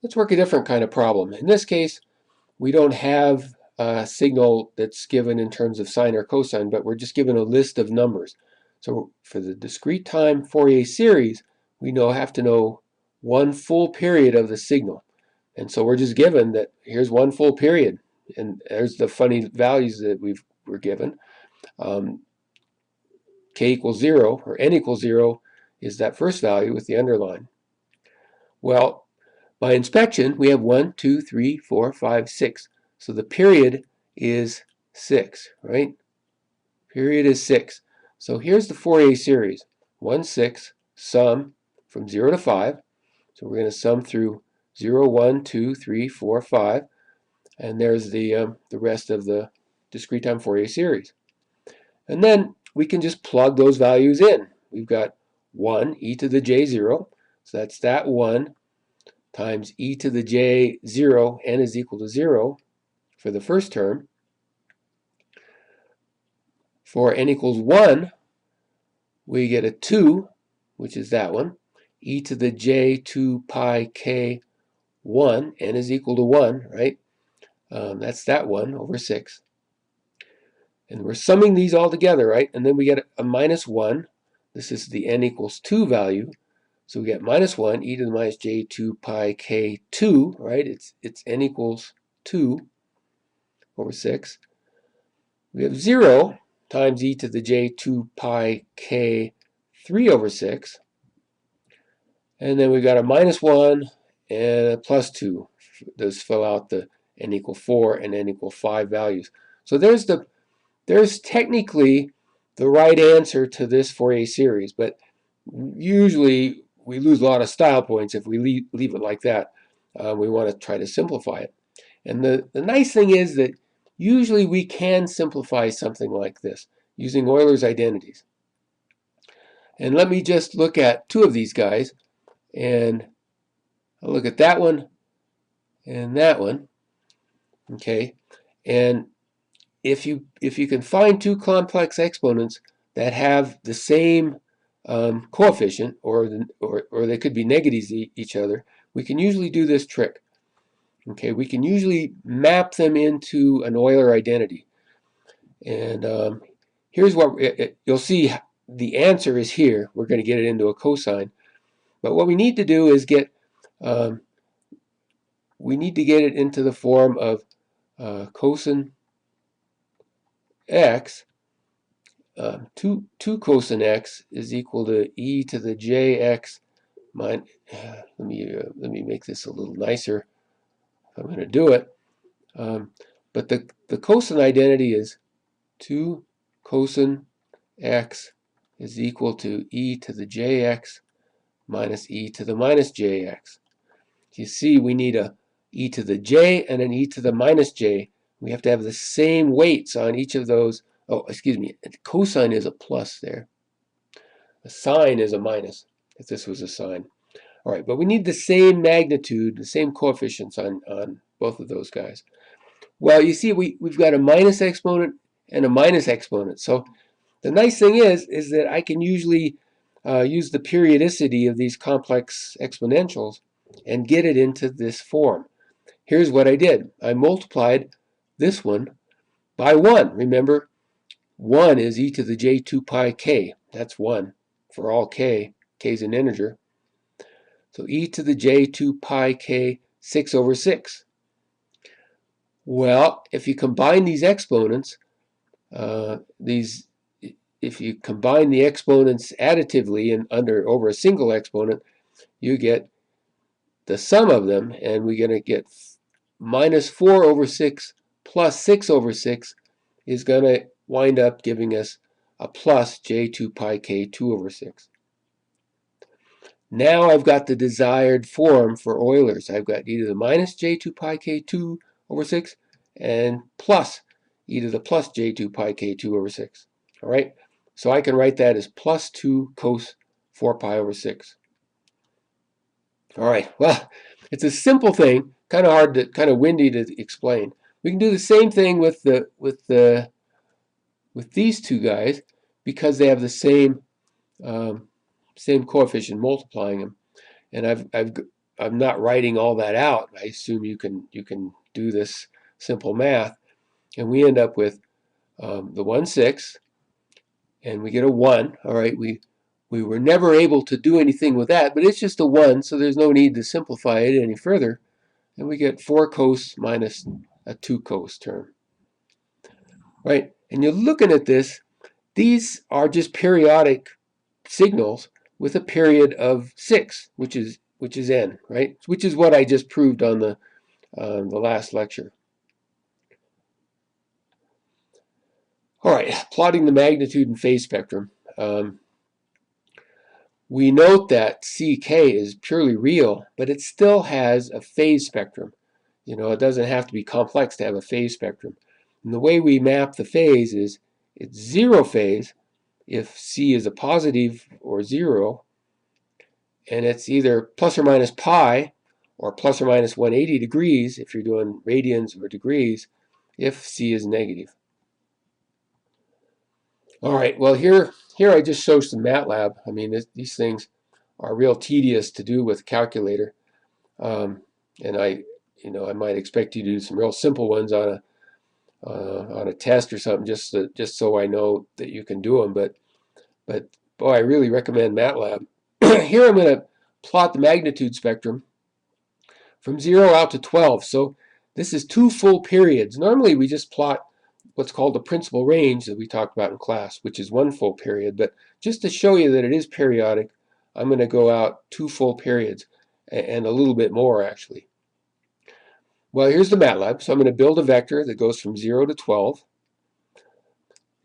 Let's work a different kind of problem. In this case, we don't have a signal that's given in terms of sine or cosine, but we're just given a list of numbers. So for the discrete time Fourier series, we have to know one full period of the signal. And so we're just given that here's one full period. And there's the funny values that we're given. Um, K equals 0, or n equals 0, is that first value with the underline. Well, by inspection, we have 1, 2, 3, 4, 5, 6. So the period is 6, right? Period is 6. So here's the Fourier series. 1, 6, sum from 0 to 5. So we're going to sum through 0, 1, 2, 3, 4, 5. And there's the rest of the discrete time Fourier series. And then we can just plug those values in. We've got 1 e to the j0. So that's that 1 times e to the j 0, n is equal to 0 for the first term. For n equals 1, we get a 2, which is that one, e to the j 2 pi k 1, n is equal to 1, right? That's that 1 over 6. And we're summing these all together, right? And then we get a minus 1. This is the n equals 2 value. So we get minus 1 e to the minus j 2 pi k 2, right? It's n equals 2 over 6. We have 0 times e to the j 2 pi k 3 over 6. And then we've got a minus 1 and a plus 2. Those fill out the n equal 4 and n equal 5 values. So there's technically the right answer to this Fourier series, but usually we lose a lot of style points if we leave it like that. We want to try to simplify it. And the nice thing is that usually we can simplify something like this using Euler's identities. And let me just look at two of these guys, and I'll look at that one and that one. Okay, and if you can find two complex exponents that have the same coefficient, or they could be negatives each other, we can usually do this trick. Okay, we can usually map them into an Euler identity. And here's what you'll see. The answer is here. We're going to get it into a cosine. But what we need to do is we need to get it into the form of cosine x. 2 cosine x is equal to e to the jx minus. Let me make this a little nicer. I'm going to do it. But the cosine identity is 2 cosine x is equal to e to the jx minus e to the minus jx. You see, we need a e to the j and an e to the minus j. We have to have the same weights on each of those. Oh, excuse me, cosine is a plus there. A sine is a minus, if this was a sine. All right, but we need the same magnitude, the same coefficients on both of those guys. Well, you see, we've got a minus exponent and a minus exponent. So the nice thing is that I can usually use the periodicity of these complex exponentials and get it into this form. Here's what I did. I multiplied this one by 1. Remember, 1 is e to the j 2 pi k. That's 1 for all k. K is an integer. So e to the j 2 pi k 6 over 6. Well, if you combine these exponents, if you combine the exponents additively and over a single exponent, you get the sum of them, and we're going to get minus 4 over 6 plus 6 over 6 is going to wind up giving us a plus j2 pi k 2 over 6. Now I've got the desired form for Euler's. I've got e to the minus j2 pi k 2 over 6 and plus e to the plus j2 pi k 2 over 6. All right, so I can write that as plus 2 cos 4 pi over 6. All right, well, it's a simple thing, kind of windy to explain. We can do the same thing with these two guys because they have the same coefficient multiplying them. And I'm not writing all that out. I assume you can do this simple math, and we end up with the 1/6, and we get a 1. All right, we were never able to do anything with that, but it's just a 1, so there's no need to simplify it any further. And we get 4 cos minus a 2 cos term. Right? And you're looking at this, these are just periodic signals with a period of 6, which is n, right? Which is what I just proved on the last lecture. All right, plotting the magnitude and phase spectrum. We note that CK is purely real, but it still has a phase spectrum. You know, it doesn't have to be complex to have a phase spectrum. And the way we map the phase is it's 0 phase if C is a positive or 0, and it's either plus or minus pi or plus or minus 180 degrees if you're doing radians or degrees if C is negative. All right, well here I just show some MATLAB. I mean, these things are real tedious to do with a calculator, and I might expect you to do some real simple ones on a test or something, just so I know that you can do them. But boy, I really recommend MATLAB. Here I'm going to plot the magnitude spectrum from 0 out to 12. So this is 2 full periods. Normally we just plot what's called the principal range that we talked about in class, which is 1 full period. But just to show you that it is periodic, I'm going to go out 2 full periods and a little bit more actually. Well, here's the MATLAB. So I'm going to build a vector that goes from 0 to 12.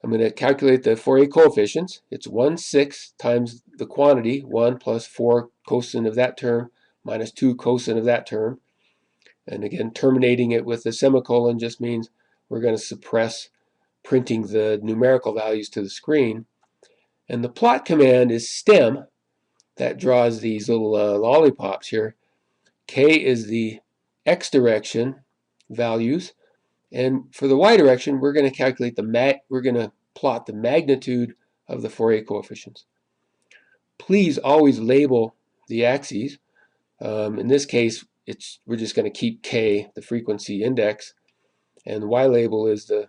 I'm going to calculate the Fourier coefficients. It's 1/6 times the quantity, 1 plus 4 cosine of that term minus 2 cosine of that term. And again, terminating it with a semicolon just means we're going to suppress printing the numerical values to the screen. And the plot command is stem. That draws these little lollipops here. K is the x direction values. And for the y direction, we're going to calculate we're going to plot the magnitude of the Fourier coefficients. Please always label the axes. In this case, we're just going to keep k, the frequency index, and the y label is the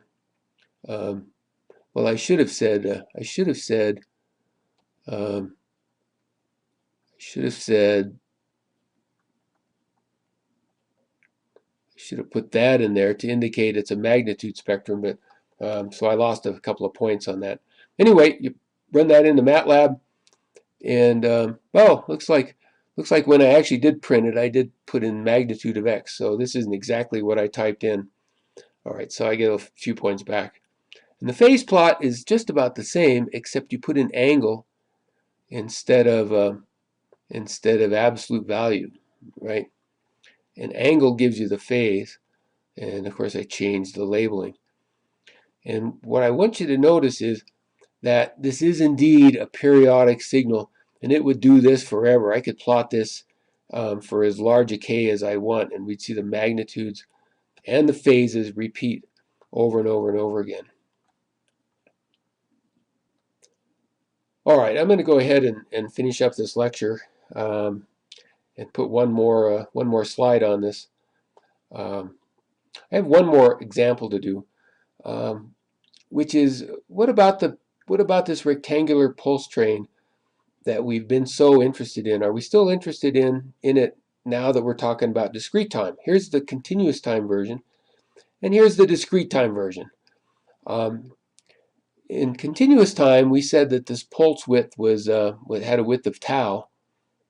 well, I should have said put that in there to indicate it's a magnitude spectrum, but so I lost a couple of points on that. Anyway, you run that into MATLAB, and oh, looks like when I actually did print it, I did put in magnitude of x. So this isn't exactly what I typed in. All right, so I get a few points back. And the phase plot is just about the same, except you put an angle instead of absolute value, right? An angle gives you the phase, and of course I changed the labeling. And what I want you to notice is that this is indeed a periodic signal, and it would do this forever. I could plot this for as large a k as I want, and we'd see the magnitudes and the phases repeat over and over and over again. All right, I'm going to go ahead and finish up this lecture and put one more slide on this. I have one more example to do, which is what about this rectangular pulse train that we've been so interested in? Are we still interested in it now that we're talking about discrete time? Here's the continuous time version, and here's the discrete time version. In continuous time, we said that this pulse width had a width of tau,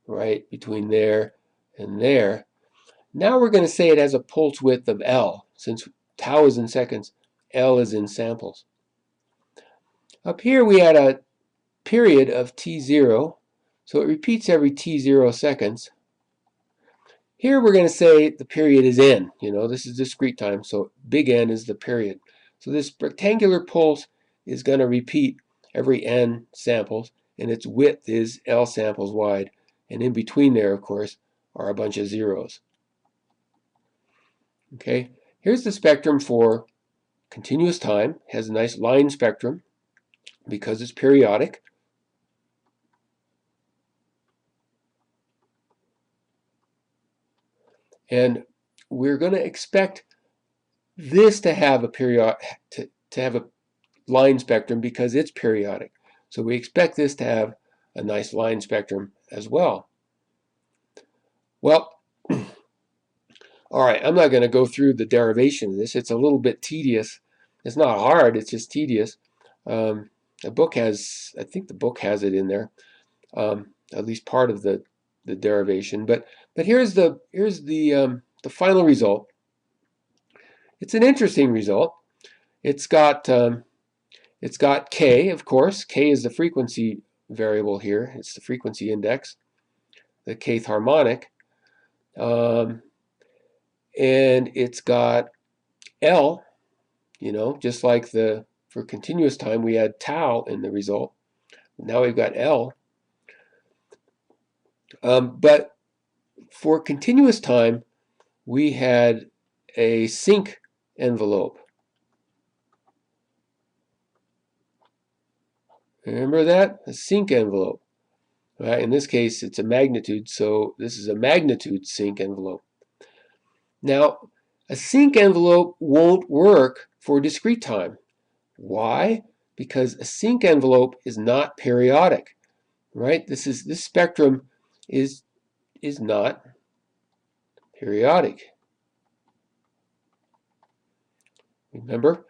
right, between there and there. Now we're going to say it has a pulse width of L. Since tau is in seconds, L is in samples. Up here we had a period of t0, so it repeats every t0 seconds. Here we're going to say the period is n. You know, this is discrete time, so big N is the period. So this rectangular pulse is going to repeat every n samples, and its width is L samples wide. And in between there, of course, are a bunch of zeros. Okay, here's the spectrum for continuous time. It has a nice line spectrum because it's periodic. And we're going to expect this to have a to have a line spectrum because it's periodic. So we expect this to have a nice line spectrum as well. Well, all right, I'm not going to go through the derivation of this. It's a little bit tedious. It's not hard, it's just tedious. The book has, I think the book has it in there, at least part of the derivation. But here's the final result. It's an interesting result. It's got k, of course. K is the frequency variable here. It's the frequency index, the kth harmonic. And it's got L, just like for continuous time, we had tau in the result. Now we've got L. But for continuous time, we had a sync envelope. Remember that? A sync envelope. Right? In this case, it's a magnitude, so this is a magnitude sync envelope. Now, a sync envelope won't work for discrete time. Why? Because a sync envelope is not periodic, right? This spectrum is not periodic. Remember,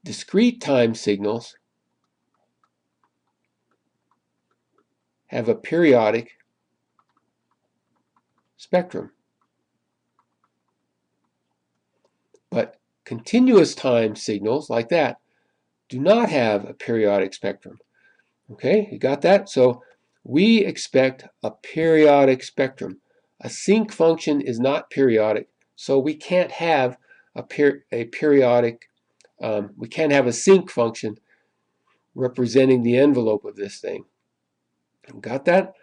discrete time signals have a periodic spectrum. But continuous time signals like that do not have a periodic spectrum. Okay, you got that? So we expect a periodic spectrum. A sync function is not periodic, so we can't have a periodic, we can't have a sync function representing the envelope of this thing. Got that?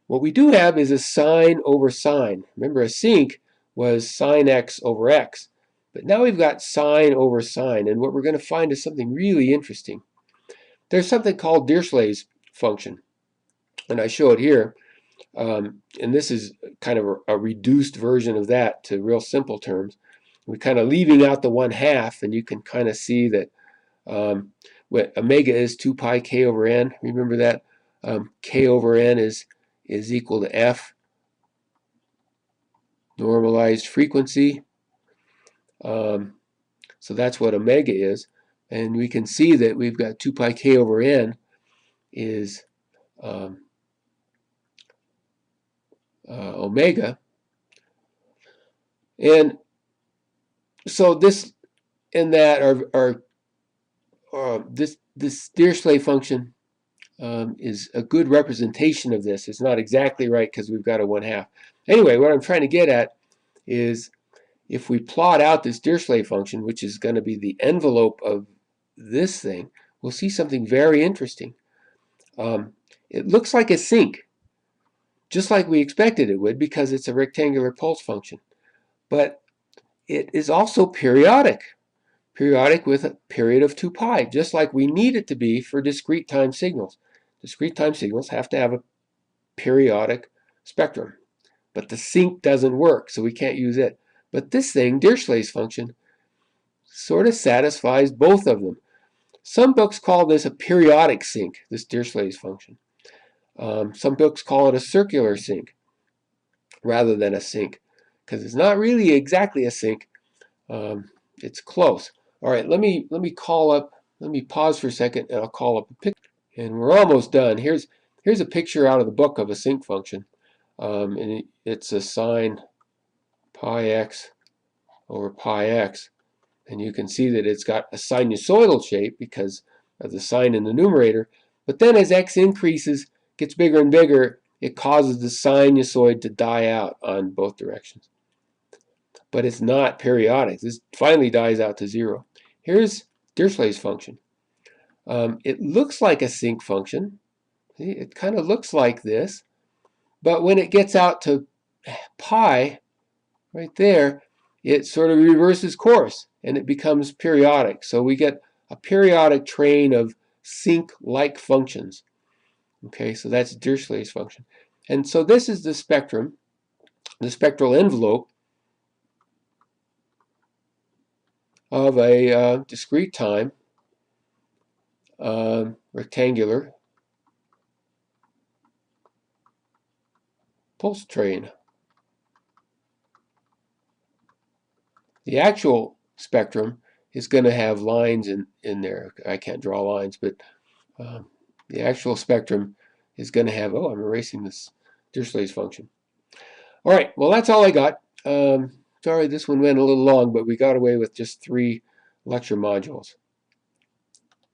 What we do have is a sine over sine. Remember, a sync was sine x over x. But now we've got sine over sine, and what we're going to find is something really interesting. There's something called Dirichlet's function, and I show it here. And this is kind of a reduced version of that to real simple terms. We're kind of leaving out the 1/2, and you can kind of see that what omega is 2 pi k over n. Remember that k over n is equal to f normalized frequency. So that's what omega is. And we can see that we've got 2 pi k over n is omega. And so this and that are this Dirichlet function is a good representation of this. It's not exactly right because we've got a 1/2. Anyway, what I'm trying to get at is if we plot out this Dirichlet function, which is going to be the envelope of this thing, we'll see something very interesting. It looks like a sync, just like we expected it would because it's a rectangular pulse function. But it is also periodic with a period of 2 pi, just like we need it to be for discrete time signals. Discrete time signals have to have a periodic spectrum, but the sync doesn't work, so we can't use it. But this thing, Dirichlet's function, sort of satisfies both of them. Some books call this a periodic sync, this Dirichlet's function. Some books call it a circular sync rather than a sync, because it's not really exactly a sync. It's close. All right, let me pause for a second, and I'll call up a picture. And we're almost done. Here's a picture out of the book of a sync function, and it's a sine pi x over pi x, and you can see that it's got a sinusoidal shape because of the sine in the numerator. But then as x increases, gets bigger and bigger, it causes the sinusoid to die out on both directions. But it's not periodic. This finally dies out to 0. Here's Dirichlet's function. It looks like a sync function. See, it kind of looks like this. But when it gets out to pi, right there, it sort of reverses course and it becomes periodic. So we get a periodic train of sync-like functions. Okay, so that's Dirichlet's function. And so this is the spectrum the spectral envelope of a discrete time rectangular pulse train. The actual spectrum is going to have lines in there. I can't draw lines, but the actual spectrum is going to have, oh, I'm erasing this Dirichlet's function. All right, well, that's all I got. Sorry this one went a little long, but we got away with just 3 lecture modules.